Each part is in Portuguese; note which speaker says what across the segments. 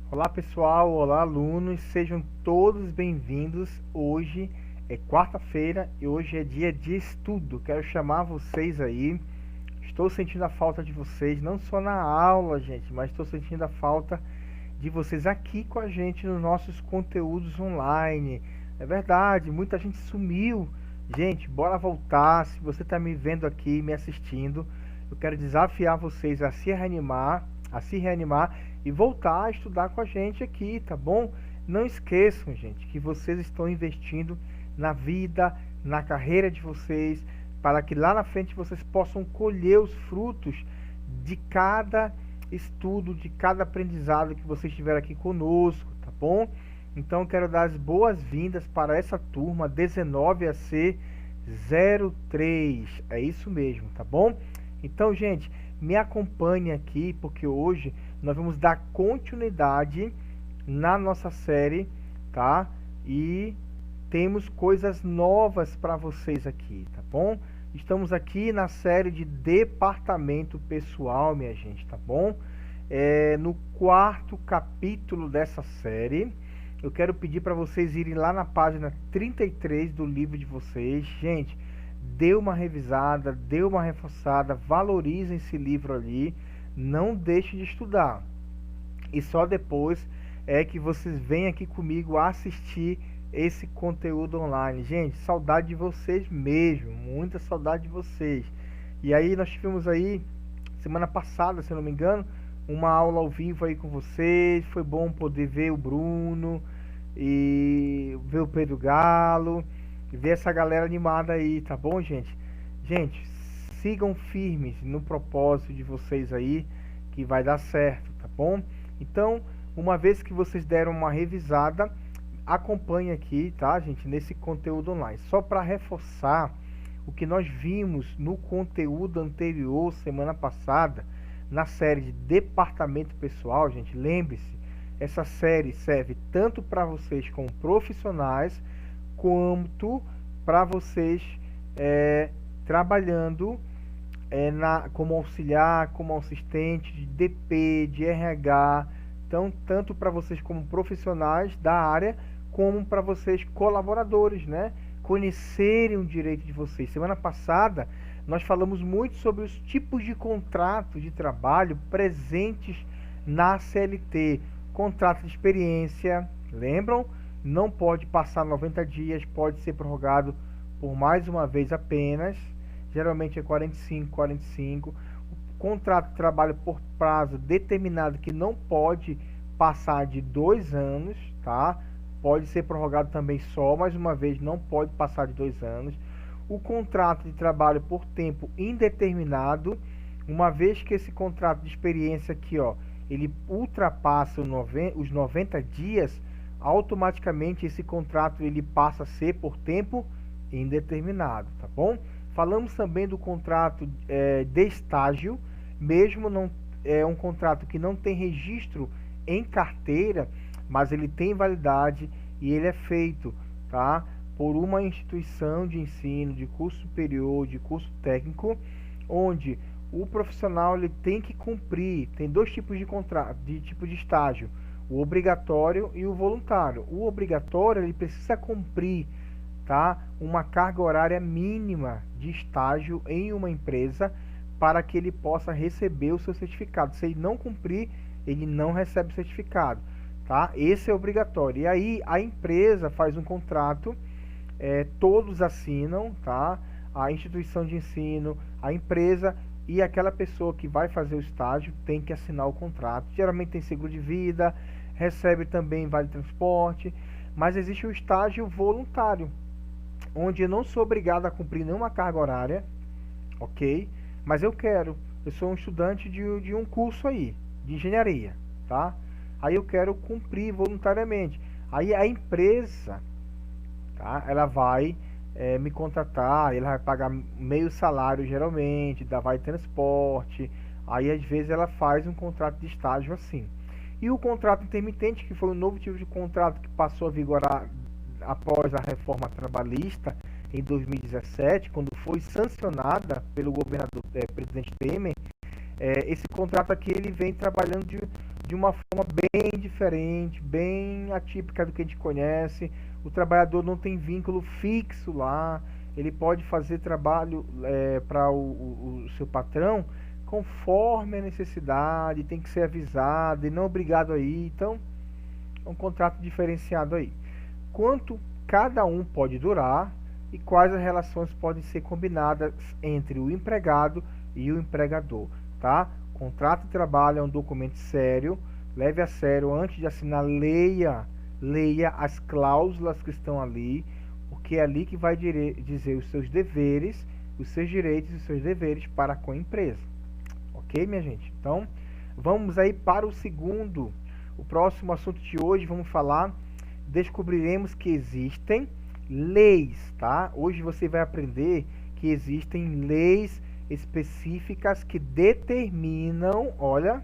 Speaker 1: Olá pessoal, olá alunos, sejam todos bem-vindos. Hoje é quarta-feira e hoje é dia de estudo. Quero chamar vocês aí. Estou sentindo a falta de vocês, não só na aula, gente, mas estou sentindo a falta de vocês aqui com a gente nos nossos conteúdos online. É verdade, muita gente sumiu. Gente, bora voltar. Se você está me vendo aqui, me assistindo, eu quero desafiar vocês a se reanimar e voltar a estudar com a gente aqui, tá bom? Não esqueçam, gente, que vocês estão investindo na vida, na carreira de vocês, para que lá na frente vocês possam colher os frutos de cada estudo, de cada aprendizado que vocês tiveram aqui conosco, tá bom? Então quero dar as boas-vindas para essa turma 19AC03. É isso mesmo, tá bom? Então, gente, me acompanhe aqui porque hoje nós vamos dar continuidade na nossa série, tá? E temos coisas novas para vocês aqui, tá bom? Estamos aqui na série de departamento pessoal, minha gente, tá bom? No quarto capítulo dessa série, eu quero pedir para vocês irem lá na página 33 do livro de vocês. Gente, dê uma revisada, dê uma reforçada, valorizem esse livro ali, não deixe de estudar. E só depois é que vocês vêm aqui comigo assistir esse conteúdo online. Gente, saudade de vocês mesmo, muita saudade de vocês. E aí nós tivemos aí, semana passada, se eu não me engano, uma aula ao vivo aí com vocês. Foi bom poder ver o Bruno e ver o Pedro Galo, e ver essa galera animada aí, tá bom, gente? Gente, sigam firmes no propósito de vocês aí, que vai dar certo, tá bom? Então, uma vez que vocês deram uma revisada, acompanhe aqui, tá, gente, nesse conteúdo online. Só para reforçar o que nós vimos no conteúdo anterior, semana passada, na série de departamento pessoal, gente, lembre-se, essa série serve tanto para vocês como profissionais, quanto para vocês trabalhando como auxiliar, como assistente de DP, de RH. Então, tanto para vocês como profissionais da área, como para vocês colaboradores, né? Conhecerem o direito de vocês. Semana passada, nós falamos muito sobre os tipos de contrato de trabalho presentes na CLT. Contrato de experiência, lembram? Não pode passar 90 dias, pode ser prorrogado por mais uma vez apenas. Geralmente é 45. Contrato de trabalho por prazo determinado que não pode passar de 2 anos, tá? Pode ser prorrogado também só, mais uma vez, não pode passar de 2 anos. O contrato de trabalho por tempo indeterminado, uma vez que esse contrato de experiência aqui, ó, ele ultrapassa os 90 dias, automaticamente esse contrato ele passa a ser por tempo indeterminado, tá bom? Falamos também do contrato de estágio, mesmo não é um contrato que não tem registro em carteira, mas ele tem validade e ele é feito, tá, por uma instituição de ensino, de curso superior, de curso técnico, onde o profissional ele tem que cumprir. Tem dois tipos de contrato, de tipo de estágio: o obrigatório e o voluntário. O obrigatório ele precisa cumprir, tá, uma carga horária mínima de estágio em uma empresa para que ele possa receber o seu certificado. Se ele não cumprir, ele não recebe o certificado, tá? Esse é obrigatório. E aí a empresa faz um contrato, todos assinam, tá? A instituição de ensino, a empresa e aquela pessoa que vai fazer o estágio tem que assinar o contrato. Geralmente tem seguro de vida, recebe também vale transporte, mas existe o estágio voluntário, onde eu não sou obrigado a cumprir nenhuma carga horária, ok? Mas eu sou um estudante de um curso aí, de engenharia, tá? Aí eu quero cumprir voluntariamente. Aí a empresa, tá, ela vai me contratar, ela vai pagar meio salário geralmente, dá vale transporte, aí às vezes ela faz um contrato de estágio assim. E o contrato intermitente, que foi um novo tipo de contrato que passou a vigorar após a reforma trabalhista em 2017, quando foi sancionada pelo governador presidente Temer, esse contrato aqui ele vem trabalhando de uma forma bem diferente, bem atípica do que a gente conhece. O trabalhador não tem vínculo fixo lá, ele pode fazer trabalho para o seu patrão conforme a necessidade, tem que ser avisado e não obrigado aí. Então, é um contrato diferenciado aí. Quanto cada um pode durar e quais as relações podem ser combinadas entre o empregado e o empregador, tá? Contrato de trabalho é um documento sério, leve a sério. Antes de assinar, leia as cláusulas que estão ali, porque é ali que vai dizer os seus deveres, os seus direitos e os seus deveres para com a empresa. Ok, minha gente? Então, vamos aí para o próximo assunto de hoje. Vamos falar, descobriremos que existem leis, tá? Hoje você vai aprender que existem leis específicas que determinam, olha,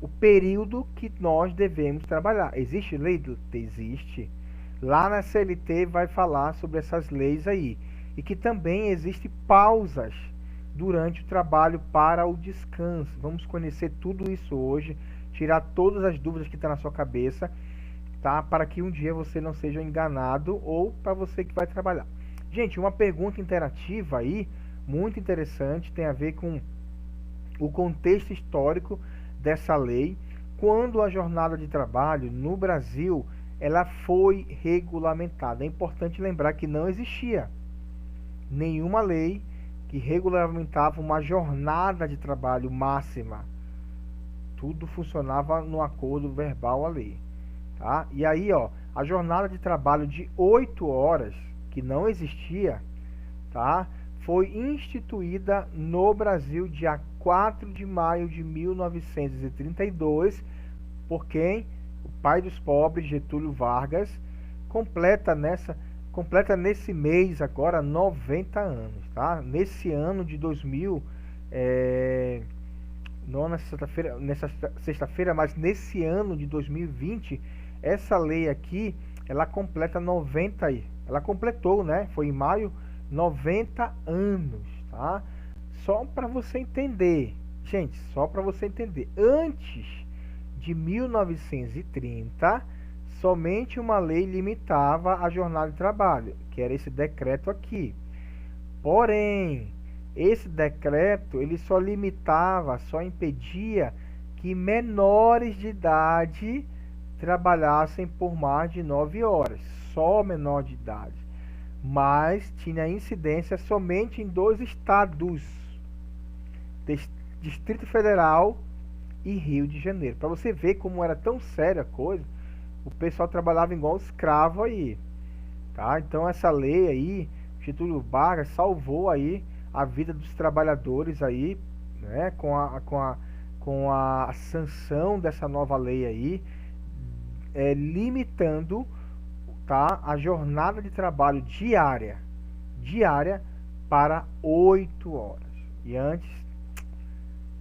Speaker 1: o período que nós devemos trabalhar. Existe lei? Existe. Lá na CLT vai falar sobre essas leis aí. E que também existe pausas durante o trabalho para o descanso. Vamos conhecer tudo isso hoje, tirar todas as dúvidas que estão na sua cabeça, tá? Para que um dia você não seja enganado ou para você que vai trabalhar. Gente, uma pergunta interativa aí, muito interessante, tem a ver com o contexto histórico dessa lei. Quando a jornada de trabalho no Brasil ela foi regulamentada. É importante lembrar que não existia nenhuma lei que regulamentava uma jornada de trabalho máxima. Tudo funcionava no acordo verbal à lei, tá? E aí, ó, a jornada de trabalho de 8 horas, que não existia, tá? Foi instituída no Brasil dia 4 de maio de 1932 por quem? O pai dos pobres, Getúlio Vargas, completa nesse mês agora 90 anos, tá? Nesse ano de 2000, não nessa sexta-feira, mas nesse ano de 2020, essa lei aqui, ela completa 90 aí. Ela completou, né? Foi em maio, 90 anos, tá? Só para você entender, gente, só para você entender. Antes de 1930, somente uma lei limitava a jornada de trabalho, que era esse decreto aqui. Porém, esse decreto, ele só limitava, só impedia que menores de idade trabalhassem por mais de 9 horas, só menor de idade. Mas tinha incidência somente em 2 estados, Distrito Federal e Rio de Janeiro. Para você ver como era tão séria a coisa, o pessoal trabalhava igual escravo aí, tá? Então essa lei aí, Getúlio Vargas salvou aí a vida dos trabalhadores aí, né? Com a sanção dessa nova lei aí, limitando, tá, a jornada de trabalho diária para 8 horas. E antes,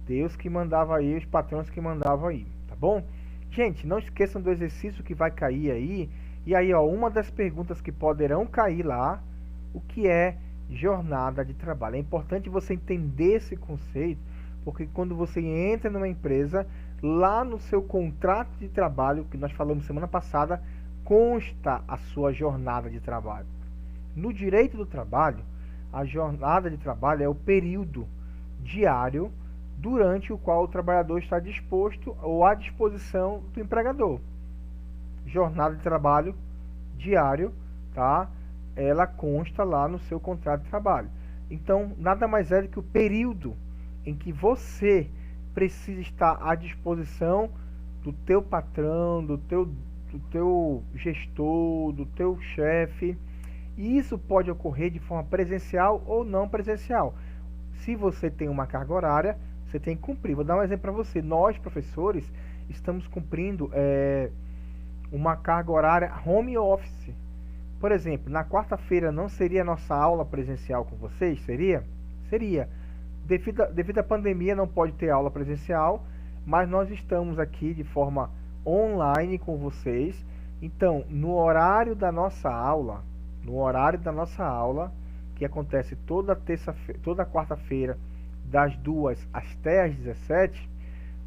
Speaker 1: Deus que mandava aí, os patrões que mandavam aí, tá bom? Gente, não esqueçam do exercício que vai cair aí. E aí, ó, uma das perguntas que poderão cair lá, o que é jornada de trabalho? É importante você entender esse conceito, porque quando você entra numa empresa, lá no seu contrato de trabalho, que nós falamos semana passada, consta a sua jornada de trabalho. No direito do trabalho, a jornada de trabalho é o período diário durante o qual o trabalhador está disposto ou à disposição do empregador. Jornada de trabalho diário, tá? Ela consta lá no seu contrato de trabalho. Então, nada mais é do que o período em que você precisa estar à disposição do teu patrão, do teu gestor, do teu chefe. E isso pode ocorrer de forma presencial ou não presencial. Se você tem uma carga horária, você tem que cumprir. Vou dar um exemplo para você. Nós, professores, estamos cumprindo uma carga horária home office. Por exemplo, na quarta-feira não seria nossa aula presencial com vocês? Seria? Seria. Devido à pandemia não pode ter aula presencial, mas nós estamos aqui de forma online com vocês. Então, no horário da nossa aula, que acontece toda quarta-feira, das 2 até as 17,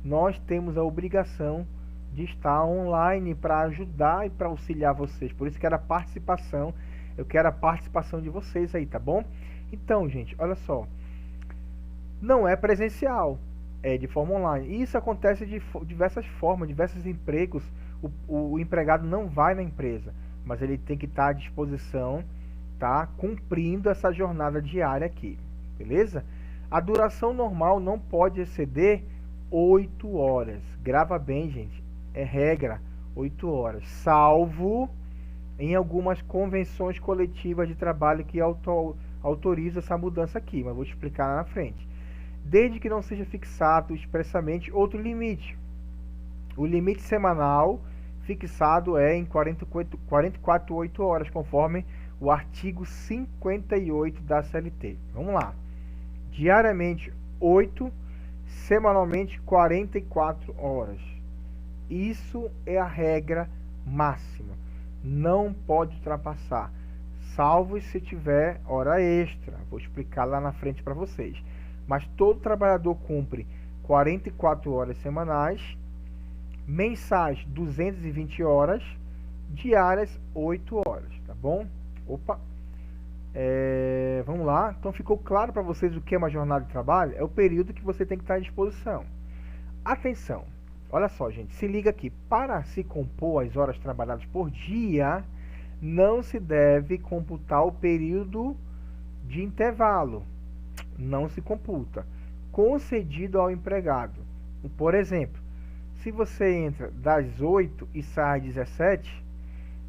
Speaker 1: nós temos a obrigação de estar online para ajudar e para auxiliar vocês. Por isso que era participação, eu quero a participação de vocês aí, tá bom? Então, gente, olha só, não é presencial, é de forma online. Isso acontece de diversas formas, diversos empregos. O empregado não vai na empresa, mas ele tem que estar à disposição, tá? Cumprindo essa jornada diária aqui, beleza? A duração normal não pode exceder 8 horas. Grava bem, gente. É regra, 8 horas. Salvo em algumas convenções coletivas de trabalho que autorizam essa mudança aqui, mas vou te explicar lá na frente. Desde que não seja fixado expressamente outro limite. O limite semanal fixado é em 44 8 horas, conforme o artigo 58 da CLT. Vamos lá. Diariamente 8, semanalmente 44 horas. Isso é a regra máxima. Não pode ultrapassar, salvo se tiver hora extra. Vou explicar lá na frente para vocês. Mas todo trabalhador cumpre 44 horas semanais, mensais 220 horas, diárias 8 horas, tá bom? Opa! Vamos lá. Então ficou claro para vocês o que é uma jornada de trabalho? É o período que você tem que estar à disposição. Atenção! Olha só, gente, se liga aqui. Para se compor as horas trabalhadas por dia, não se deve computar o período de intervalo. Não se computa. Concedido ao empregado. Por exemplo, se você entra das 8 e sai às 17,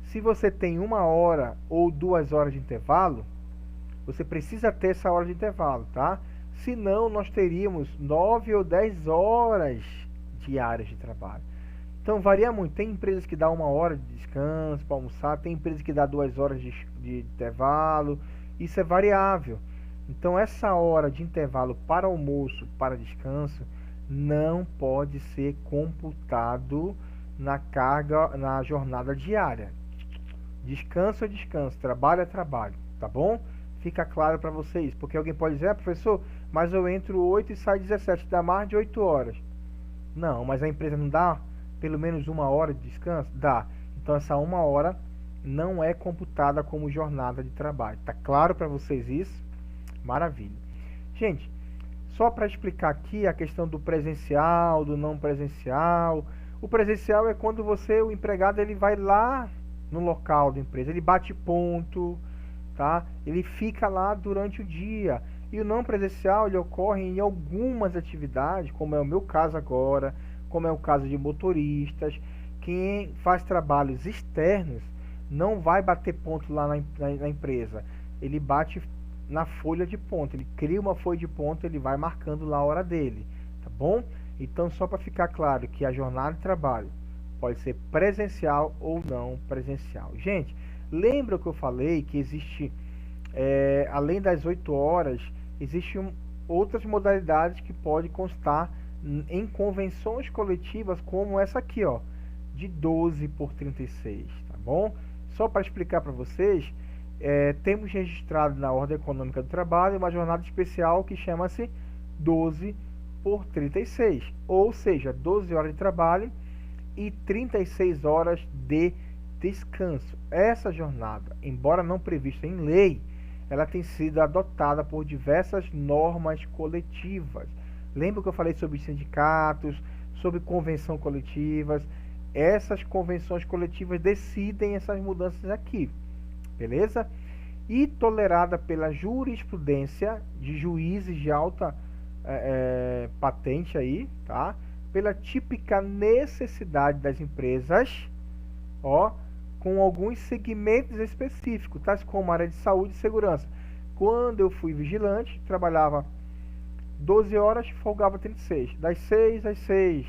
Speaker 1: se você tem 1 hora ou 2 horas de intervalo, você precisa ter essa hora de intervalo, tá? Senão, nós teríamos 9 ou 10 horas diárias de trabalho. Então, varia muito. Tem empresas que dão 1 hora de descanso para almoçar, tem empresas que dão 2 horas de intervalo. Isso é variável. Então, essa hora de intervalo para almoço, para descanso, não pode ser computado na carga, na jornada diária. Descanso é descanso, trabalho é trabalho, tá bom? Fica claro para vocês, porque alguém pode dizer, professor, mas eu entro 8 e saio 17, dá mais de 8 horas. Não, mas a empresa não dá pelo menos 1 hora de descanso? Dá. Então essa 1 hora não é computada como jornada de trabalho. Tá claro para vocês isso? Maravilha. Gente, só para explicar aqui a questão do presencial, do não presencial. O presencial é quando o empregado, ele vai lá no local da empresa, ele bate ponto, tá? Ele fica lá durante o dia. E o não presencial, ele ocorre em algumas atividades, como é o meu caso agora, como é o caso de motoristas. Quem faz trabalhos externos não vai bater ponto lá na empresa. Ele bate na folha de ponto, ele cria uma folha de ponto, ele vai marcando lá a hora dele, tá bom? Então, só para ficar claro que a jornada de trabalho pode ser presencial ou não presencial. Gente, lembra que eu falei que existe, além das 8 horas, existem outras modalidades que podem constar em convenções coletivas, como essa aqui, ó, de 12 por 36, tá bom? Só para explicar para vocês, temos registrado na Ordem Econômica do Trabalho uma jornada especial que chama-se 12 por 36, ou seja, 12 horas de trabalho e 36 horas de descanso. Essa jornada, embora não prevista em lei, ela tem sido adotada por diversas normas coletivas. Lembra que eu falei sobre sindicatos, sobre convenções coletivas? Essas convenções coletivas decidem essas mudanças aqui, beleza? E tolerada pela jurisprudência de juízes de alta patente aí, tá? Pela típica necessidade das empresas, ó, com alguns segmentos específicos, tais como a área de saúde e segurança. Quando eu fui vigilante, trabalhava 12 horas, folgava 36, das 6 às 6,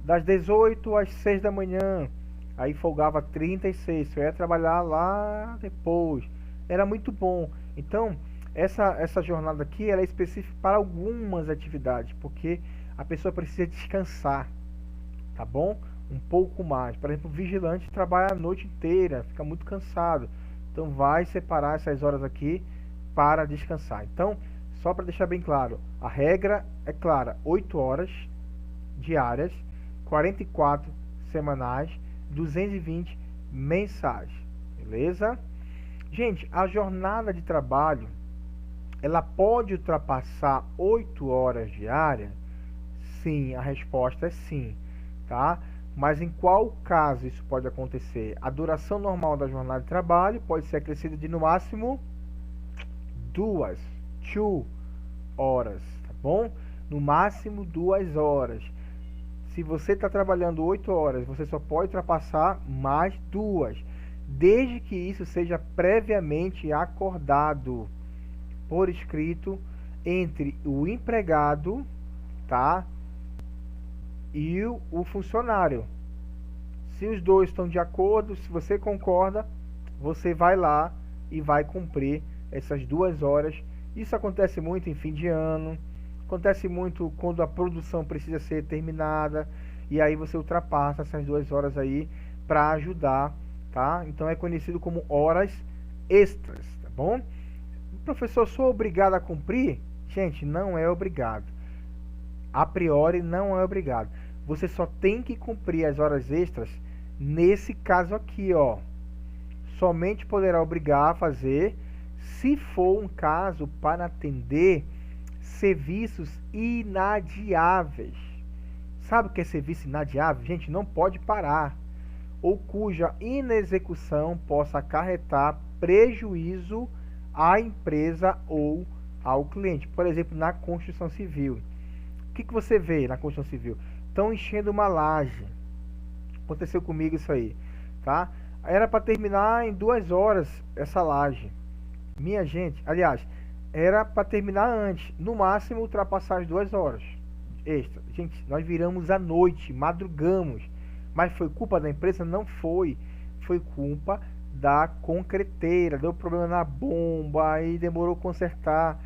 Speaker 1: das 18 às 6 da manhã, aí folgava 36, eu ia trabalhar lá depois, era muito bom. Então, essa jornada aqui, ela é específica para algumas atividades, porque a pessoa precisa descansar, tá bom? Um pouco mais. Por exemplo, o vigilante trabalha a noite inteira, fica muito cansado, então vai separar essas horas aqui para descansar. Então, só para deixar bem claro, a regra é clara, 8 horas diárias, 44 semanais, 220 mensais, beleza? Gente, a jornada de trabalho, ela pode ultrapassar 8 horas diárias? Sim, a resposta é sim, tá? Mas em qual caso isso pode acontecer? A duração normal da jornada de trabalho pode ser acrescida de no máximo 2 horas, tá bom? No máximo 2 horas. Se você está trabalhando 8 horas, você só pode ultrapassar mais 2, desde que isso seja previamente acordado por escrito entre o empregado, tá? E o funcionário. Se os dois estão de acordo, se você concorda, você vai lá e vai cumprir essas 2 horas. Isso acontece muito em fim de ano, acontece muito quando a produção precisa ser terminada, e aí você ultrapassa essas 2 horas aí para ajudar, tá? Então é conhecido como horas extras, tá bom? Professor, sou obrigado a cumprir? Gente, não é obrigado. A priori não é obrigado. Você só tem que cumprir as horas extras nesse caso aqui, ó. Somente poderá obrigar a fazer se for um caso para atender serviços inadiáveis. Sabe o que é serviço inadiável? Gente, não pode parar, ou cuja inexecução possa acarretar prejuízo à empresa ou ao cliente. Por exemplo, na construção civil. O que você vê na construção civil? Estão enchendo uma laje. Aconteceu comigo isso aí, tá? Era para terminar em 2 horas essa laje. Minha gente, aliás, era para terminar antes, no máximo ultrapassar as 2 horas extra. Gente, nós viramos à noite, madrugamos. Mas foi culpa da empresa? Não foi. Foi culpa da concreteira. Deu problema na bomba, aí demorou a consertar.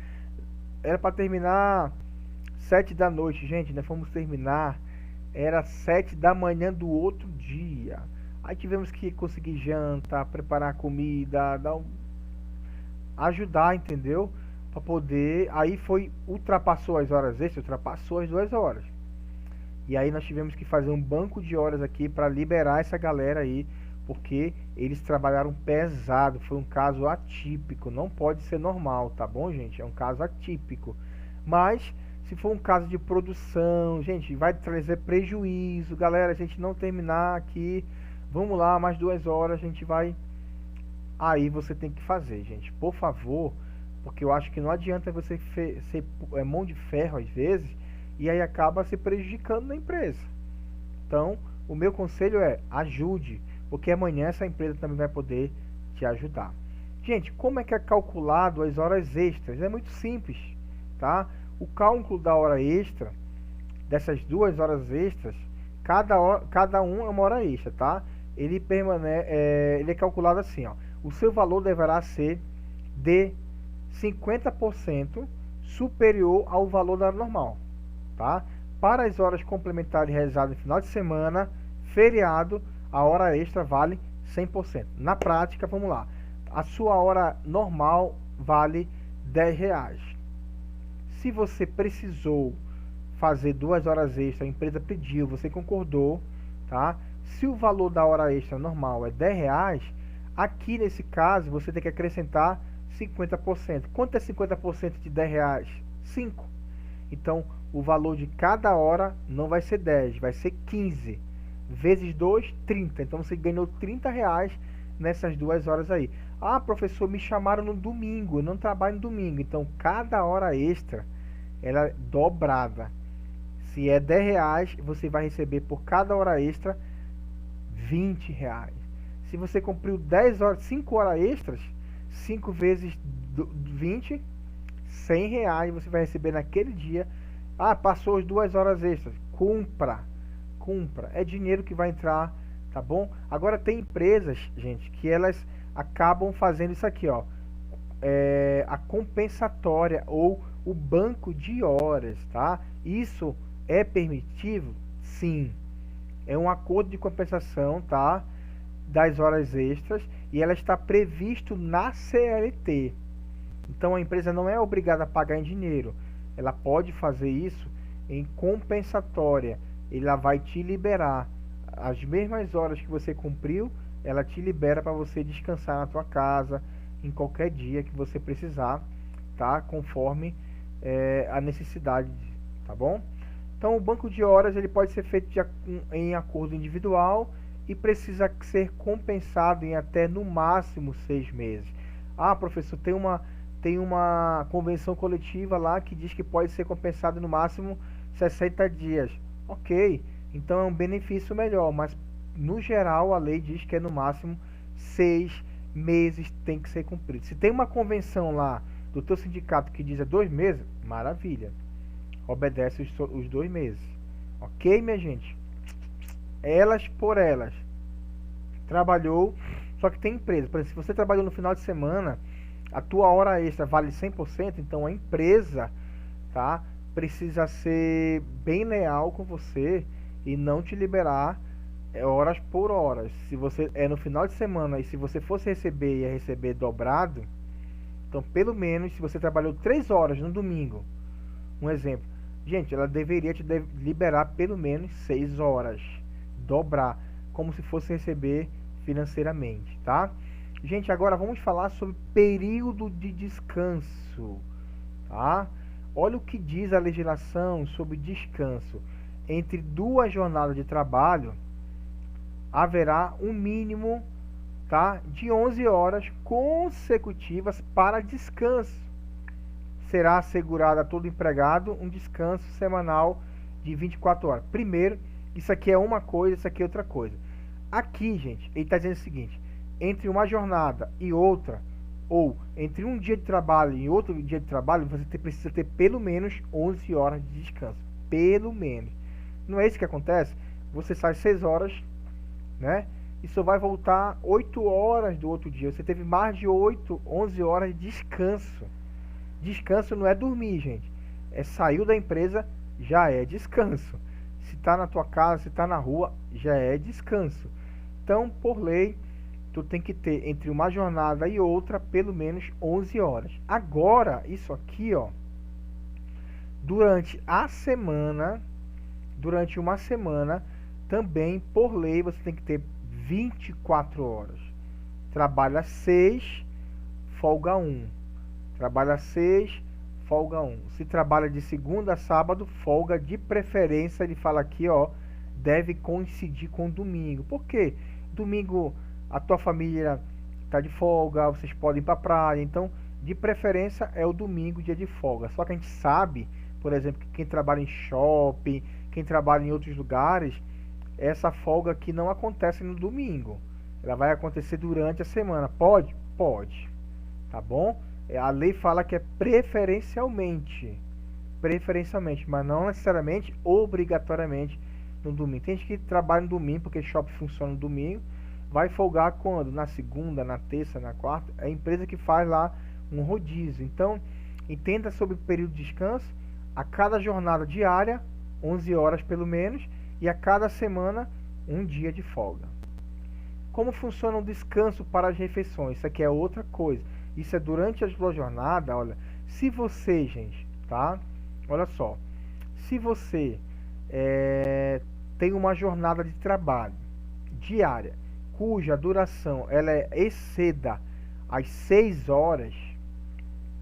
Speaker 1: Era para terminar 7 da noite, gente. Nós fomos terminar, era 7 da manhã do outro dia. Aí tivemos que conseguir janta, preparar comida, ajudar, entendeu? Para poder. Aí ultrapassou as horas extras, ultrapassou as 2 horas. E aí nós tivemos que fazer um banco de horas aqui para liberar essa galera aí, porque eles trabalharam pesado. Foi um caso atípico, não pode ser normal, tá bom, gente? É um caso atípico. Mas se for um caso de produção, gente, vai trazer prejuízo, galera. A gente não terminar aqui, vamos lá, mais 2 horas, a gente vai. Aí você tem que fazer, gente, por favor, porque eu acho que não adianta você ser mão de ferro às vezes, e aí acaba se prejudicando na empresa. Então, o meu conselho é ajude, porque amanhã essa empresa também vai poder te ajudar. Gente, como é que é calculado as horas extras? É muito simples, tá? O cálculo da hora extra, dessas 2 horas extras, cada um é uma hora extra, tá? Ele é calculado assim, ó. O seu valor deverá ser de 50% superior ao valor da hora normal, tá? Para as horas complementares realizadas no final de semana, feriado, a hora extra vale 100%. Na prática, vamos lá. A sua hora normal vale R$10. Se você precisou fazer 2 horas extras, a empresa pediu, você concordou, tá? Se o valor da hora extra normal é R$10, aqui nesse caso você tem que acrescentar 50%. Quanto é 50% de R$10? 5. Então, o valor de cada hora não vai ser 10, vai ser 15. Vezes 2, 30. Então, você ganhou R$30 nessas 2 horas aí. Ah, professor, me chamaram no domingo, eu não trabalho no domingo. Então, cada hora extra, ela é dobrada. Se é R$10, você vai receber por cada hora extra R$20. Se você cumpriu 5 horas extras, 5 vezes 20, R$100 você vai receber naquele dia. Ah, passou as 2 horas extras. Cumpra. É dinheiro que vai entrar, tá bom? Agora tem empresas, gente, que elas acabam fazendo isso aqui, ó. A compensatória ou o banco de horas, tá? Isso é permitido? Sim. É um acordo de compensação, tá? Das horas extras, e ela está previsto na CLT. Então a empresa não é obrigada a pagar em dinheiro. Ela pode fazer isso em compensatória. Ela vai te liberar as mesmas horas que você cumpriu, ela te libera para você descansar na tua casa em qualquer dia que você precisar, tá? Conforme a necessidade, tá bom? Então o banco de horas ele pode ser feito em acordo individual e precisa ser compensado em até no máximo 6 meses. Ah, professor, tem uma convenção coletiva lá que diz que pode ser compensado no máximo 60 dias. Ok, então é um benefício melhor, mas no geral a lei diz que é no máximo 6 meses tem que ser cumprido. Se tem uma convenção lá do teu sindicato que diz 2 meses, maravilha, obedece os 2 meses. Ok, minha gente? Elas por elas. Trabalhou, só que tem empresa. Por exemplo, se você trabalhou no final de semana, a tua hora extra vale 100%, então a empresa, tá, precisa ser bem leal com você e não te liberar horas por horas. Se você é no final de semana e se você fosse receber, ia receber dobrado, então pelo menos se você trabalhou 3 horas no domingo, um exemplo, gente, ela deveria te liberar pelo menos 6 horas, dobrar, como se fosse receber financeiramente, tá? Gente, agora vamos falar sobre período de descanso, tá? Olha o que diz a legislação sobre descanso. Entre 2 jornadas de trabalho, haverá um mínimo, tá, de 11 horas consecutivas para descanso. Será assegurado a todo empregado um descanso semanal de 24 horas. Primeiro, isso aqui é uma coisa, isso aqui é outra coisa. Aqui, gente, ele está dizendo o seguinte: entre uma jornada e outra, ou entre um dia de trabalho e outro dia de trabalho, você precisa ter pelo menos 11 horas de descanso. Pelo menos. Não é isso que acontece? Você sai 6 horas, né? E só vai voltar 8 horas do outro dia. Você teve mais de 11 horas de descanso. Descanso não é dormir, gente. É saiu da empresa, já é descanso. Se está na tua casa, se está na rua, já é descanso. Então, por lei, tu tem que ter entre uma jornada e outra pelo menos 11 horas. Agora, isso aqui, ó, durante uma semana, também por lei você tem que ter 24 horas. Trabalha 6, folga 1. Trabalha 6, folga 1. Se trabalha de segunda a sábado, folga de preferência, ele fala aqui, ó, deve coincidir com domingo. Por quê? Domingo a tua família está de folga, vocês podem ir para a praia, então de preferência é o domingo, dia de folga. Só que a gente sabe, por exemplo, que quem trabalha em shopping, quem trabalha em outros lugares, essa folga aqui não acontece no domingo. Ela vai acontecer durante a semana. Pode? Pode. Tá bom? A lei fala que é preferencialmente, mas não necessariamente, obrigatoriamente no domingo. Tem gente que trabalha no domingo porque shopping funciona no domingo. Vai folgar quando? Na segunda, na terça, na quarta. É a empresa que faz lá um rodízio. Então, entenda sobre o período de descanso. A cada jornada diária, 11 horas pelo menos, e a cada semana, um dia de folga. Como funciona o descanso para as refeições? Isso aqui é outra coisa. Isso é durante a sua jornada, olha. Se você, gente, tá? Olha só. Se você tem uma jornada de trabalho diária, cuja duração ela exceda as 6 horas,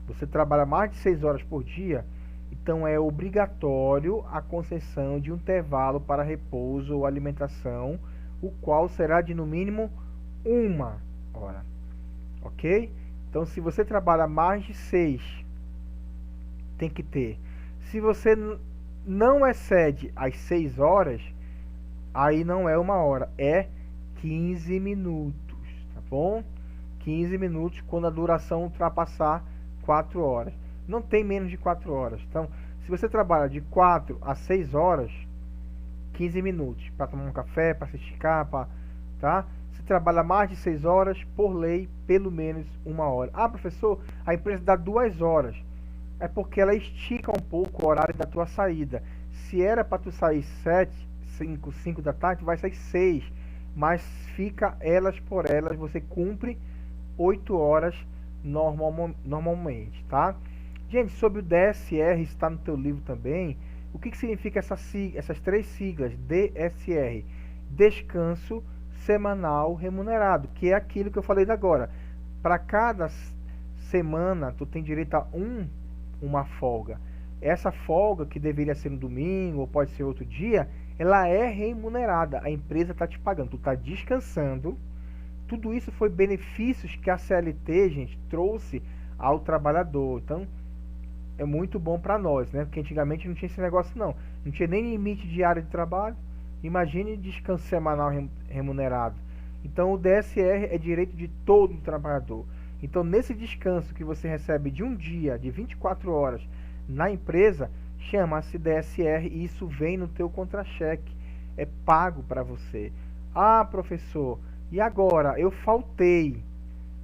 Speaker 1: você trabalha mais de 6 horas por dia, então é obrigatório a concessão de um intervalo para repouso ou alimentação, o qual será de no mínimo 1 hora. Ok? Então, se você trabalha mais de 6, tem que ter. Se você não excede as 6 horas, aí não é 1 hora, é 15 minutos, tá bom? 15 minutos quando a duração ultrapassar 4 horas. Não tem menos de 4 horas. Então, se você trabalha de 4 a 6 horas, 15 minutos para tomar um café, para se esticar, tá? Se trabalha mais de 6 horas, por lei, pelo menos 1 hora. Ah, professor, a empresa dá 2 horas. É porque ela estica um pouco o horário da tua saída. Se era para tu sair 5 da tarde, tu vai sair 6. Mas fica elas por elas, você cumpre 8 horas normalmente, tá? Gente, sobre o DSR, está no teu livro também. O que significa essas três siglas? DSR, descanso semanal remunerado, que é aquilo que eu falei agora. Para cada semana, tu tem direito a uma folga. Essa folga, que deveria ser no domingo ou pode ser outro dia, ela é remunerada. A empresa está te pagando, tu está descansando. Tudo isso foi benefícios que a CLT, gente, trouxe ao trabalhador. Então, é muito bom para nós, né? Porque antigamente não tinha esse negócio, não. Não tinha nem limite diário de trabalho. Imagine descanso semanal remunerado. Então, o DSR é direito de todo trabalhador. Então, nesse descanso que você recebe de um dia, de 24 horas na empresa, chama-se DSR e isso vem no teu contra-cheque. É pago para você. Ah, professor, e agora? Eu faltei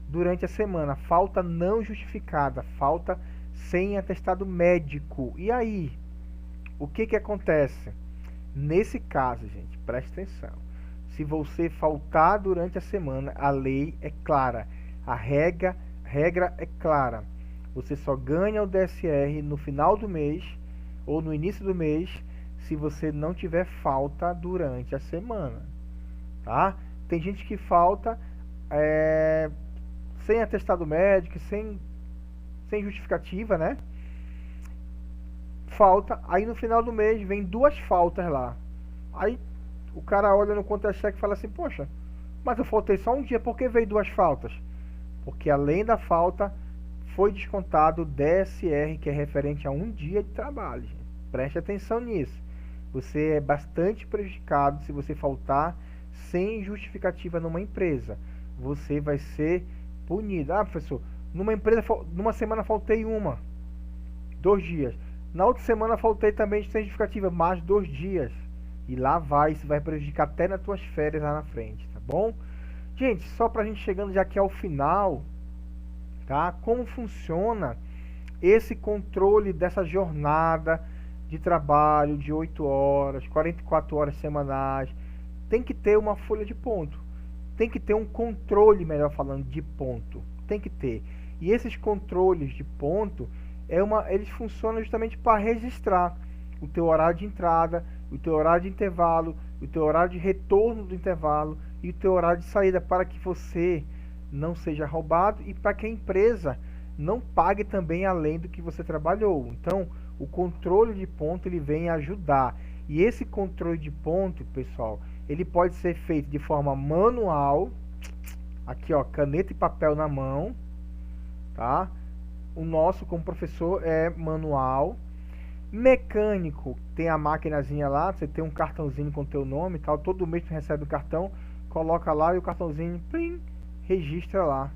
Speaker 1: durante a semana. Falta não justificada. Falta sem atestado médico. E aí? O que acontece? Nesse caso, gente, preste atenção. Se você faltar durante a semana, a lei é clara. A regra é clara. Você só ganha o DSR no final do mês ou no início do mês se você não tiver falta durante a semana. Tá? Tem gente que falta sem atestado médico, sem justificativa, né? Falta, aí no final do mês vem 2 faltas lá. Aí o cara olha no contra-cheque e fala assim, poxa, mas eu faltei só um dia, por que veio 2 faltas? Porque além da falta, foi descontado o DSR, que é referente a um dia de trabalho. Gente. Preste atenção nisso. Você é bastante prejudicado se você faltar sem justificativa numa empresa. Você vai ser punido. Ah, professor, numa semana faltei 2 dias. Na outra semana faltei também sem justificativa, mais 2 dias. E lá isso vai prejudicar até nas tuas férias lá na frente, tá bom? Gente, só pra gente chegando já aqui ao final, tá? Como funciona esse controle dessa jornada de trabalho de 8 horas, 44 horas semanais? Tem que ter uma folha de ponto. Tem que ter um controle, melhor falando, de ponto. Tem que ter. E esses controles de ponto, eles funcionam justamente para registrar o teu horário de entrada, o teu horário de intervalo, o teu horário de retorno do intervalo e o teu horário de saída, para que você não seja roubado e para que a empresa não pague também além do que você trabalhou. Então, o controle de ponto ele vem ajudar. E esse controle de ponto, pessoal, ele pode ser feito de forma manual, aqui ó, caneta e papel na mão, tá? O nosso como professor é manual. Mecânico, tem a maquinazinha lá, você tem um cartãozinho com o teu nome e tal, todo mês tu recebe o cartão, coloca lá e o cartãozinho, plim, registra lá.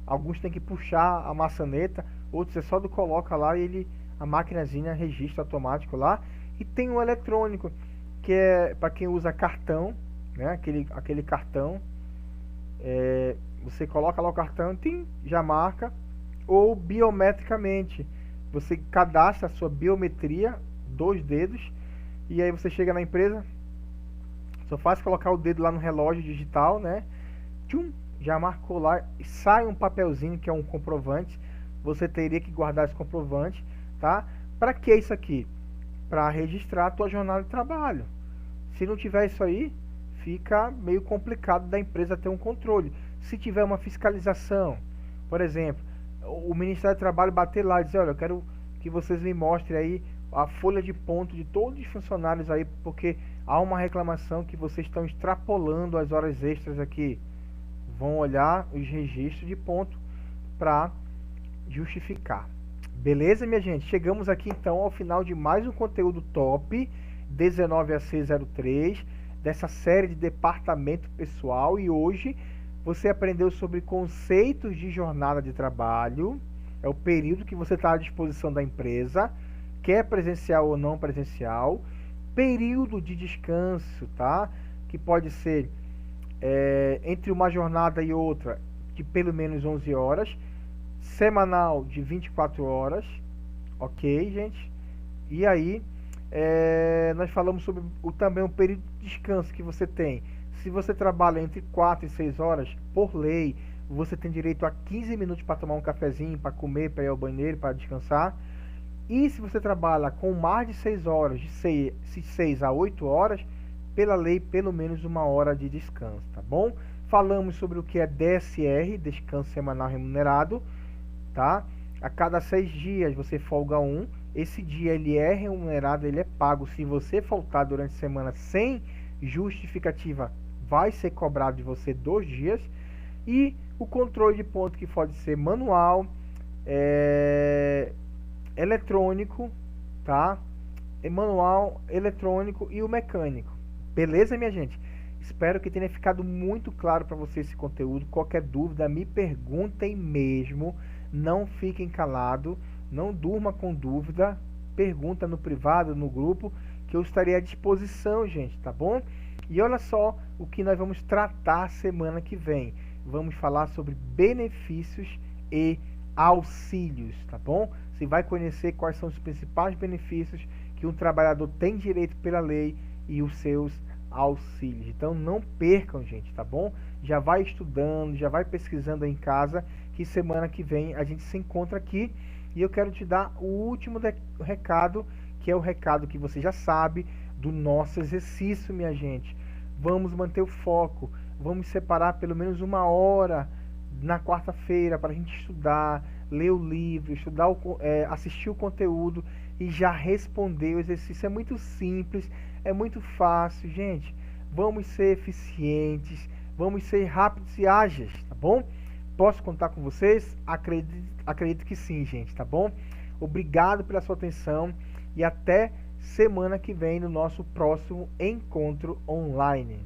Speaker 1: Alguns tem que puxar a maçaneta, outros você só coloca lá e a maquinazinha registra automático lá. E tem um eletrônico, que é para quem usa cartão, né? Aquele cartão, você coloca lá o cartão, tim, já marca, ou biometricamente. Você cadastra a sua biometria, 2 dedos, e aí você chega na empresa, só faz colocar o dedo lá no relógio digital, né? Tchum, já marcou lá, e sai um papelzinho que é um comprovante. Você teria que guardar esse comprovante, tá? Para que isso aqui? Para registrar a tua jornada de trabalho. Se não tiver isso aí, fica meio complicado da empresa ter um controle. Se tiver uma fiscalização, por exemplo, o Ministério do Trabalho bater lá e dizer, olha, eu quero que vocês me mostrem aí a folha de ponto de todos os funcionários aí, porque há uma reclamação que vocês estão extrapolando as horas extras aqui. Vão olhar os registros de ponto para justificar. Beleza, minha gente? Chegamos aqui então ao final de mais um conteúdo top 19AC03 dessa série de departamento pessoal, e hoje você aprendeu sobre conceitos de jornada de trabalho. É o período que você está à disposição da empresa, quer presencial ou não presencial. Período de descanso, tá? Que pode ser entre uma jornada e outra de pelo menos 11 horas. Semanal de 24 horas. Ok, gente? E aí, nós falamos sobre também o período de descanso que você tem. Se você trabalha entre 4 e 6 horas, por lei, você tem direito a 15 minutos para tomar um cafezinho, para comer, para ir ao banheiro, para descansar. E se você trabalha com mais de 6 horas, de 6 a 8 horas, pela lei, pelo menos 1 hora de descanso, tá bom? Falamos sobre o que é DSR, descanso semanal remunerado, tá? A cada 6 dias você folga um. Esse dia ele é remunerado, ele é pago. Se você faltar durante a semana sem justificativa, vai ser cobrado de você 2 dias. E o controle de ponto, que pode ser manual, eletrônico, tá? Manual, eletrônico e o mecânico. Beleza, minha gente? Espero que tenha ficado muito claro para você esse conteúdo. Qualquer dúvida, me perguntem mesmo. Não fiquem calados, não durma com dúvida. Pergunta no privado, no grupo, que eu estarei à disposição, gente, tá bom? E olha só o que nós vamos tratar semana que vem. Vamos falar sobre benefícios e auxílios, tá bom? Você vai conhecer quais são os principais benefícios que um trabalhador tem direito pela lei e os seus auxílios. Então não percam, gente, tá bom? Já vai estudando, já vai pesquisando aí em casa, que semana que vem a gente se encontra aqui. E eu quero te dar o último recado, que é o recado que você já sabe do nosso exercício, minha gente. Vamos manter o foco, vamos separar pelo menos 1 hora na quarta-feira para a gente estudar, ler o livro, estudar, assistir o conteúdo e já responder o exercício. É muito simples, é muito fácil, gente. Vamos ser eficientes, vamos ser rápidos e ágeis, tá bom? Posso contar com vocês? Acredito que sim, gente, tá bom? Obrigado pela sua atenção e até semana que vem no nosso próximo encontro online.